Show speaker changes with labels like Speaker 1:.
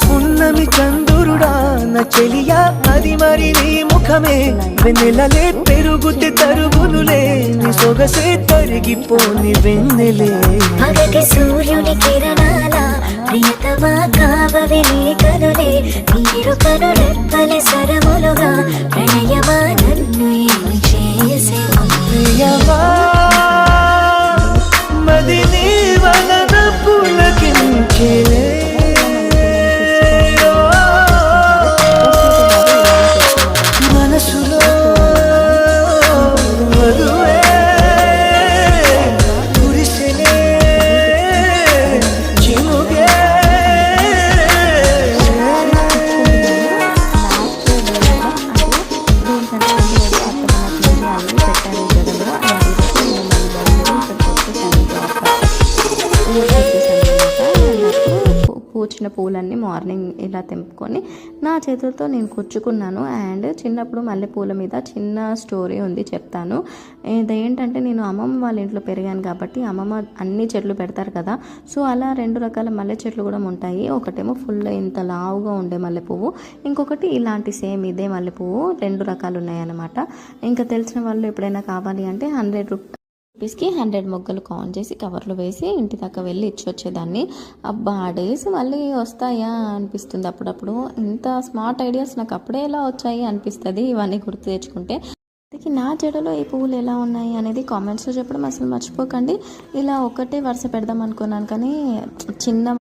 Speaker 1: పున్నమి చంద్రుడా నా చెలియా అది మరి నీ ముఖమే వెన్నెలలే పెరుగుతే తరుగునులే నీ సొగసే తరిగిపోని వెన్నెలే
Speaker 2: పగటి సూర్యుని కిరణాల ప్రియతమా కావవి నీ కనులే నీరు కనులెప్పలే సరములుగా ప్రణయమా నన్ను ఏమి చేసే
Speaker 1: ప్రియమా మది నీ వలన పులకించేలే మనసులో మధువే కురిసెలే చిముగే
Speaker 3: పూచిన పూలన్నీ మార్నింగ్ ఇలా తెంపుకొని నా చేతులతో నేను కుచ్చుకున్నాను. అండ్ చిన్నప్పుడు మల్లెపూల మీద చిన్న స్టోరీ ఉంది, చెప్తాను. ఇదేంటంటే నేను అమ్మమ్మ వాళ్ళ ఇంట్లో పెరిగాను కాబట్టి అమ్మమ్మ అన్ని చెట్లు పెడతారు కదా, సో అలా 2 రకాల మల్లె చెట్లు కూడా ఉంటాయి. ఒకటేమో ఫుల్ ఇంత లావుగా ఉండే మల్లెపువ్వు, ఇంకొకటి ఇలాంటి సేమ్ ఇదే మల్లెపువ్వు. 2 రకాలు ఉన్నాయన్నమాట. ఇంకా తెలిసిన వాళ్ళు ఎప్పుడైనా కావాలి అంటే 100 రూపీస్కి 100 మొగ్గలు కౌంట్ చేసి కవర్లో వేసి ఇంటి దాకా వెళ్ళి ఇచ్చొచ్చేదాన్ని. అబ్బా ఆ డేస్ మళ్ళీ వస్తాయా అనిపిస్తుంది అప్పుడప్పుడు. ఇంత స్మార్ట్ ఐడియాస్ నాకు అప్పుడే ఎలా వచ్చాయి అనిపిస్తుంది ఇవన్నీ గుర్తు తెచ్చుకుంటే. అందుకే నా జడలో ఈ పువ్వులు ఎలా ఉన్నాయి అనేది కామెంట్స్లో చెప్పడం అసలు మర్చిపోకండి. ఇలా ఒకటే వరుస పెడదాం అనుకున్నాను కానీ చిన్న